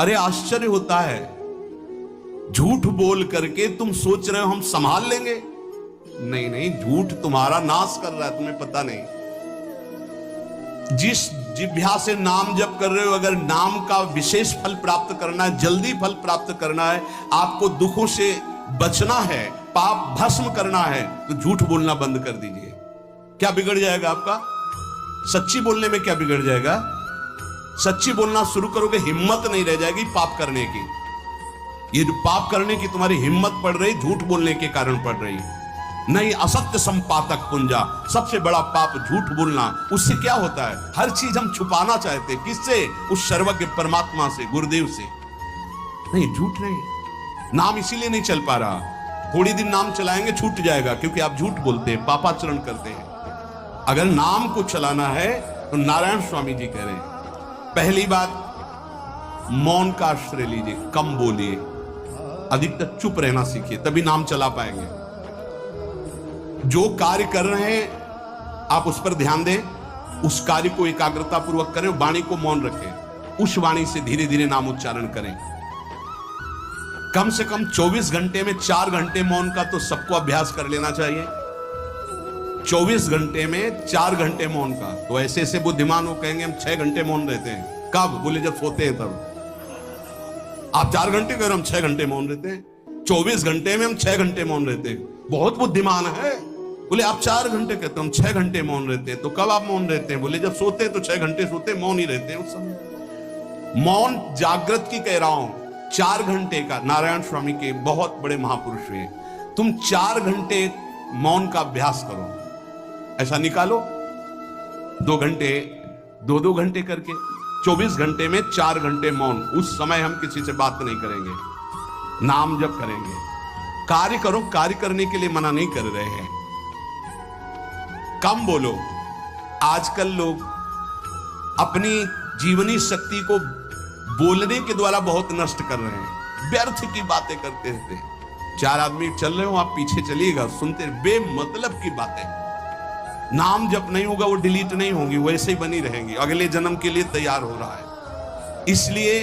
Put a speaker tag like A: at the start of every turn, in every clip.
A: अरे आश्चर्य होता है, झूठ बोल करके तुम सोच रहे हो हम संभाल लेंगे। नहीं नहीं, झूठ तुम्हारा नाश कर रहा है, तुम्हें पता नहीं। जिस जिह्वा से नाम जप कर रहे हो, अगर नाम का विशेष फल प्राप्त करना है, जल्दी फल प्राप्त करना है, आपको दुखों से बचना है, पाप भस्म करना है, तो झूठ बोलना बंद कर दीजिए। क्या बिगड़ जाएगा आपका? सच्ची बोलने में क्या बिगड़ जाएगा? सच्ची बोलना शुरू करोगे, हिम्मत नहीं रह जाएगी पाप करने की। ये जो पाप करने की तुम्हारी हिम्मत पड़ रही, झूठ बोलने के कारण पड़ रही। नहीं, असत्य संपातक पुंजा, सबसे बड़ा पाप झूठ बोलना। उससे क्या होता है? हर चीज हम छुपाना चाहते, किससे? उस सर्वज्ञ परमात्मा से, गुरुदेव से। नहीं, झूठ नहीं। नाम इसीलिए नहीं चल पा रहा। थोड़ी दिन नाम चलाएंगे, छूट जाएगा, क्योंकि आप झूठ बोलते हैं, पापाचरण करते हैं। अगर नाम को चलाना है तो नारायण स्वामी जी कह रहे हैं, पहली बात मौन का आश्रय लीजिए, कम बोलिए, अधिकतर चुप रहना सीखिए, तभी नाम चला पाएंगे। जो कार्य कर रहे हैं आप उस पर ध्यान दें, उस कार्य को एकाग्रता पूर्वक करें, वाणी को मौन रखें, उस वाणी से धीरे धीरे नाम उच्चारण करें। कम से कम 24 घंटे में 4 घंटे मौन का तो सबको अभ्यास कर लेना चाहिए। 24 घंटे में 4 घंटे मौन का। तो ऐसे ऐसे बुद्धिमान हो कहेंगे हम 6 घंटे मौन रहते हैं। कब? बोले जब सोते हैं तब। आप 4 घंटे कह रहे, हम 6 घंटे मौन रहते हैं। 24 घंटे में हम 6 घंटे मौन रहते हैं। बहुत बुद्धिमान है। बोले आप 4 घंटे कहते हैं, हम 6 घंटे मौन रहते हैं। तो कब आप मौन रहते हैं? बोले जब सोते हैं तो 6 घंटे सोते, मौन ही रहते हैं उस समय। मौन जागृत की कह रहा हूं, 4 घंटे का। नारायण स्वामी के बहुत बड़े महापुरुष हुए, तुम 4 घंटे मौन का अभ्यास करो, ऐसा निकालो 2 घंटे, 2-2 घंटे करके 24 घंटे में 4 घंटे मौन। उस समय हम किसी से बात नहीं करेंगे, नाम जप करेंगे। कार्य करो, कार्य करने के लिए मना नहीं कर रहे हैं। कम बोलो। आजकल लोग अपनी जीवनी शक्ति को बोलने के द्वारा बहुत नष्ट कर रहे हैं, व्यर्थ की बातें करते रहते हैं। 4 आदमी चल रहे हो, आप पीछे चलिएगा, सुनते, बेमतलब की बातें। नाम जप नहीं होगा, वो डिलीट नहीं होंगी, वैसे ही बनी रहेंगी, अगले जन्म के लिए तैयार हो रहा है। इसलिए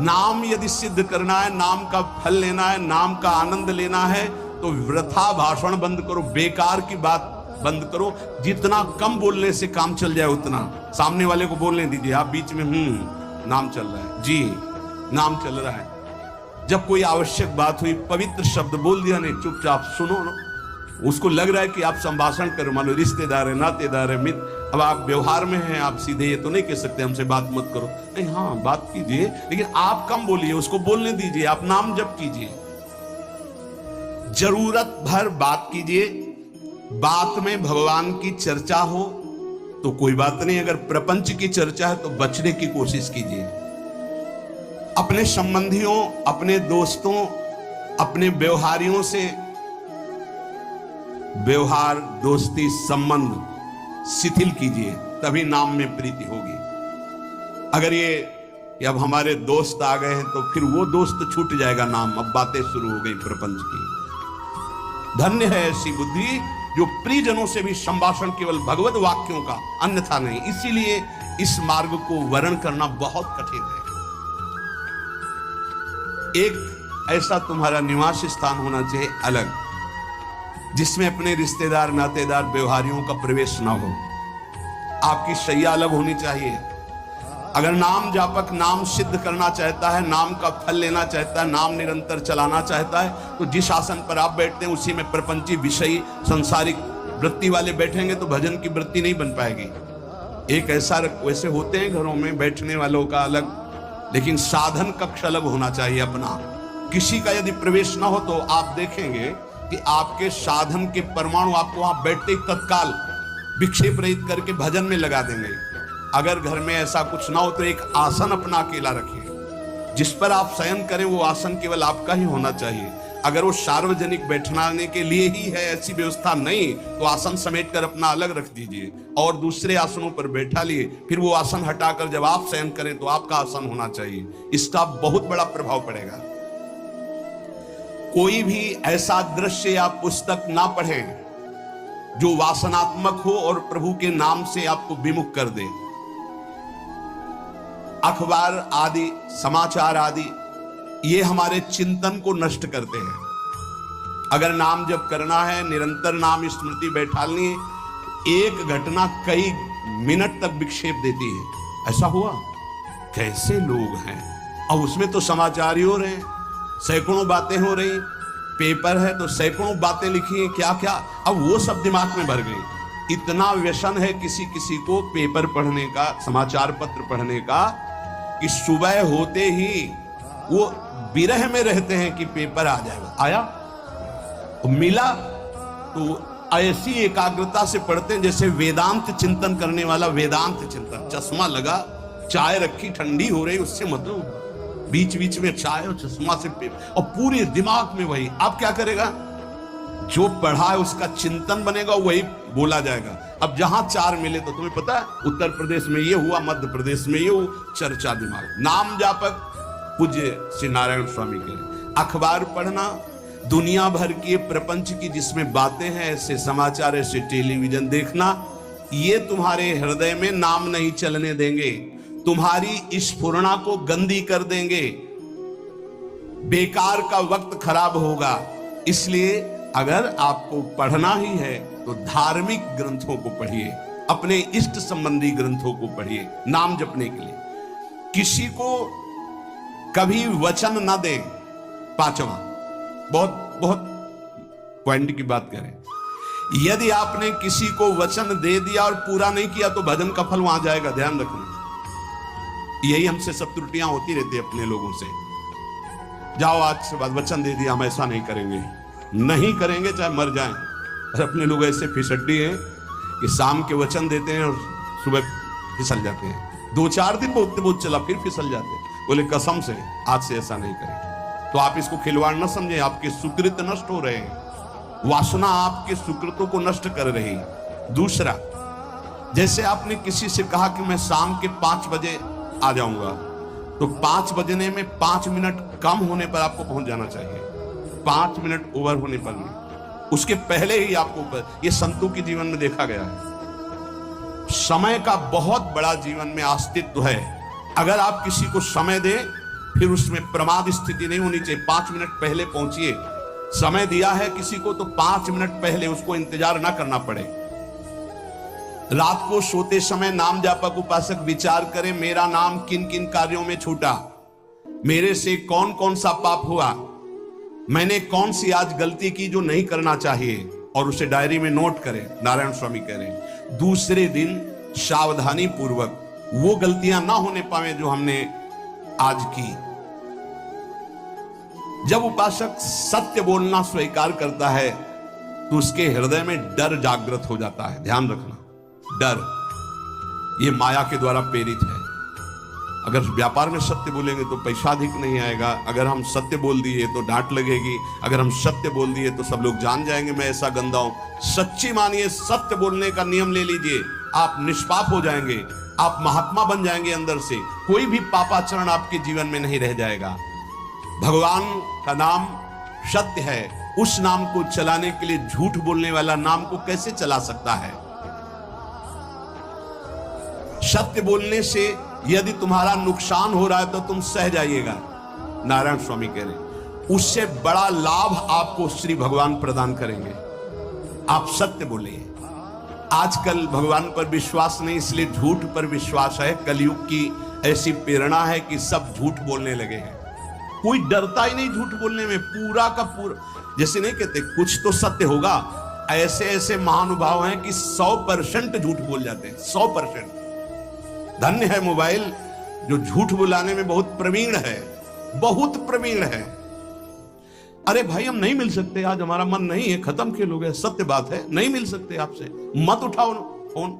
A: नाम यदि सिद्ध करना है, नाम का फल लेना है, नाम का आनंद लेना है, तो वृथा भाषण बंद करो, बेकार की बात बंद करो। जितना कम बोलने से काम चल जाए उतना। सामने वाले को बोलने दीजिए, आप बीच में नाम चल रहा है जी, नाम चल रहा है। जब कोई आवश्यक बात हुई, पवित्र शब्द बोल दिया, नहीं चुपचाप सुनो ना। उसको लग रहा है कि आप संभाषण करो, मान लो रिश्तेदार है, नातेदार है, मित्र, अब आप व्यवहार में हैं, आप सीधे ये तो नहीं कह सकते हमसे बात मत करो। नहीं, हाँ बात कीजिए, लेकिन आप कम बोलिए, उसको बोलने दीजिए, आप नाम जप कीजिए, जरूरत भर बात कीजिए। बात में भगवान की चर्चा हो तो कोई बात नहीं, अगर प्रपंच की चर्चा है तो बचने की कोशिश कीजिए। अपने संबंधियों, अपने दोस्तों, अपने व्यवहारियों से व्यवहार, दोस्ती, संबंध शिथिल कीजिए, तभी नाम में प्रीति होगी। अगर ये कि अब हमारे दोस्त आ गए हैं तो फिर वो दोस्त छूट जाएगा नाम, अब बातें शुरू हो गई प्रपंच की। धन्य है ऐसी बुद्धि जो प्रियजनों से भी संभाषण केवल भगवत वाक्यों का, अन्यथा नहीं। इसीलिए इस मार्ग को वर्ण करना बहुत कठिन है। एक ऐसा तुम्हारा निवास स्थान होना चाहिए अलग, जिसमें अपने रिश्तेदार, नातेदार, व्यवहारियों का प्रवेश ना हो। आपकी शैया अलग होनी चाहिए। अगर नाम जापक नाम सिद्ध करना चाहता है, नाम का फल लेना चाहता है, नाम निरंतर चलाना चाहता है, तो जिस आसन पर आप बैठते हैं उसी में प्रपंची, विषयी, संसारिक वृत्ति वाले बैठेंगे तो भजन की वृत्ति नहीं बन पाएगी। एक ऐसा, वैसे होते हैं घरों में बैठने वालों का अलग, लेकिन साधन कक्ष अलग होना चाहिए अपना। किसी का यदि प्रवेश ना हो तो आप देखेंगे कि आपके साधन के परमाणु आपको वहां बैठते ही तत्काल विक्षेप रहित करके भजन में लगा देंगे। अगर घर में ऐसा कुछ ना हो तो एक आसन अपना अकेला रखिए, जिस पर आप शयन करें वो आसन केवल आपका ही होना चाहिए। अगर वो सार्वजनिक बैठने के लिए ही है, ऐसी व्यवस्था नहीं, तो आसन समेट कर अपना अलग रख दीजिए और दूसरे आसनों पर बैठा लिए। फिर वो आसन हटाकर जब आप शयन करें तो आपका आसन होना चाहिए। इसका बहुत बड़ा प्रभाव पड़ेगा। कोई भी ऐसा दृश्य या पुस्तक ना पढ़ें जो वासनात्मक हो और प्रभु के नाम से आपको विमुख कर दे। अखबार आदि, समाचार आदि, ये हमारे चिंतन को नष्ट करते हैं। अगर नाम जप करना है, निरंतर नाम स्मृति बैठालनी है, एक घटना कई मिनट तक विक्षेप देती है। ऐसा हुआ, कैसे लोग हैं। अब उसमें तो समाचार ही हो रहे हैं, सैकड़ों बातें हो रही, पेपर है तो सैकड़ों बातें लिखी हैं, क्या क्या, अब वो सब दिमाग में भर गई। इतना व्यसन है किसी किसी को पेपर पढ़ने का, समाचार पत्र पढ़ने का, कि सुबह होते ही वो विरह में रहते हैं कि पेपर आ जाएगा। आया, मिला, तो ऐसी एकाग्रता से पढ़ते हैं जैसे वेदांत चिंतन करने वाला वेदांत चिंतन। चश्मा लगा, चाय रखी, ठंडी हो रही, उससे मतलब बीच बीच में चाय और चश्मा से पेपर, और पूरे दिमाग में वही। अब क्या करेगा, जो पढ़ा है उसका चिंतन बनेगा, वही बोला जाएगा। अब जहां चार मिले तो तुम्हें पता है, उत्तर प्रदेश में ये हुआ, मध्य प्रदेश में ये हुआ, चर्चा दिमाग। नाम जापक पूज्य श्री नारायण स्वामी के। अखबार पढ़ना, दुनिया भर की प्रपंच की जिसमें बातें हैं, ऐसे समाचार, ऐसे टेलीविजन देखना, ये तुम्हारे हृदय में नाम नहीं चलने देंगे, तुम्हारी स्फुरणा को गंदी कर देंगे, बेकार का वक्त खराब होगा। इसलिए अगर आपको पढ़ना ही है तो धार्मिक ग्रंथों को पढ़िए, अपने इष्ट संबंधी ग्रंथों को पढ़िए नाम जपने के लिए। किसी को कभी वचन न दें। पांचवा, बहुत बहुत पॉइंट की बात करें, यदि आपने किसी को वचन दे दिया और पूरा नहीं किया तो भजन का फल वहां जाएगा, ध्यान रखना। यही हमसे सब त्रुटियां होती रहती है अपने लोगों से। जाओ आज से बाद वचन दे दिया, हम ऐसा नहीं करेंगे, नहीं करेंगे चाहे मर जाएं। और अपने लोग ऐसे फिसड्डी हैं कि शाम के वचन देते हैं और सुबह फिसल जाते हैं। 2-4 दिन बहुत चला, फिर फिसल जाते हैं। बोले कसम से आज से ऐसा नहीं करेंगे। तो आप इसको खिलवाड़ न समझें, आपके सुकृत नष्ट हो रहे हैं, वासना आपके सुकृतों को नष्ट कर रही। दूसरा, जैसे आपने किसी से कहा कि मैं शाम के 5 बजे आ जाऊंगा, तो 5 बजने में 5 मिनट कम होने पर आपको पहुंच जाना चाहिए, 5 मिनट ओवर होने पर नहीं, उसके पहले ही आपको। ये संतों के जीवन में देखा गया है। समय का बहुत बड़ा जीवन में अस्तित्व है। अगर आप किसी को समय दें, फिर उसमें प्रमाद स्थिति नहीं होनी चाहिए। 5 मिनट पहले पहुंचिए। समय दिया है किसी को तो 5 मिनट पहले, उसको इंतजार ना करना पड़े। रात को सोते समय नाम जापक उपासक विचार करें, मेरा नाम किन किन कार्यों में छूटा, मेरे से कौन कौन सा पाप हुआ, मैंने कौन सी आज गलती की जो नहीं करना चाहिए, और उसे डायरी में नोट करें। नारायण स्वामी कह रहे हैं दूसरे दिन सावधानी पूर्वक वो गलतियां ना होने पावे जो हमने आज की। जब उपासक सत्य बोलना स्वीकार करता है तो उसके हृदय में डर जागृत हो जाता है। ध्यान रखना, डर ये माया के द्वारा प्रेरित है। अगर व्यापार में सत्य बोलेंगे तो पैसा अधिक नहीं आएगा, अगर हम सत्य बोल दिए तो डांट लगेगी, अगर हम सत्य बोल दिए तो सब लोग जान जाएंगे मैं ऐसा गंदा हूं। सच्ची मानिए, सत्य बोलने का नियम ले लीजिए, आप निष्पाप हो जाएंगे, आप महात्मा बन जाएंगे अंदर से, कोई भी पापाचरण आपके जीवन में नहीं रह जाएगा। भगवान का नाम सत्य है, उस नाम को चलाने के लिए झूठ बोलने वाला नाम को कैसे चला सकता है। सत्य बोलने से यदि तुम्हारा नुकसान हो रहा है तो तुम सह जाइएगा। नारायण स्वामी कह रहे उससे बड़ा लाभ आपको श्री भगवान प्रदान करेंगे। आप सत्य बोलिए। आजकल भगवान पर विश्वास नहीं, इसलिए झूठ पर विश्वास है। कलयुग की ऐसी प्रेरणा है कि सब झूठ बोलने लगे हैं, कोई डरता ही नहीं झूठ बोलने में। पूरा का पूरा, जैसे नहीं कहते कुछ तो सत्य होगा, ऐसे ऐसे महानुभाव हैं कि 100% झूठ बोल जाते हैं, 100%। धन्य है मोबाइल जो झूठ बुलाने में बहुत प्रवीण है, बहुत प्रवीण है। अरे भाई हम नहीं मिल सकते, आज हमारा मन नहीं है, खत्म खेल हो गया, सत्य बात है, नहीं मिल सकते आपसे, मत उठाओ फोन।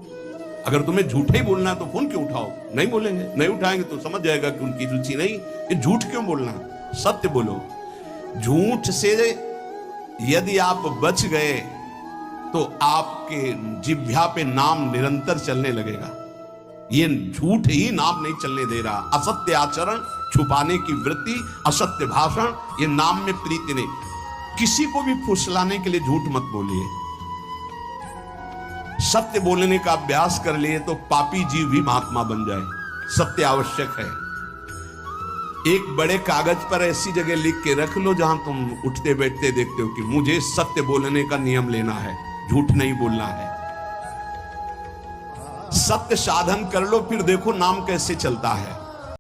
A: अगर तुम्हें झूठ ही बोलना है तो फोन क्यों उठाओ? नहीं बोलेंगे, नहीं उठाएंगे तो समझ जाएगा कि उनकी रुचि नहीं, ये झूठ क्यों बोलना, सत्य बोलो। झूठ से यदि आप बच गए तो आपके जिह्वा पे नाम निरंतर चलने लगेगा। ये झूठ ही नाम नहीं चलने दे रहा। असत्य आचरण, छुपाने की वृत्ति, असत्य भाषण, ये नाम में प्रीति नहीं। किसी को भी फुसलाने के लिए झूठ मत बोलिए। सत्य बोलने का अभ्यास कर लिए तो पापी जीव भी महात्मा बन जाए। सत्य आवश्यक है। एक बड़े कागज पर ऐसी जगह लिख के रख लो जहां तुम उठते बैठते देखते हो कि मुझे सत्य बोलने का नियम लेना है, झूठ नहीं बोलना है। सत्य साधन कर लो, फिर देखो नाम कैसे चलता है।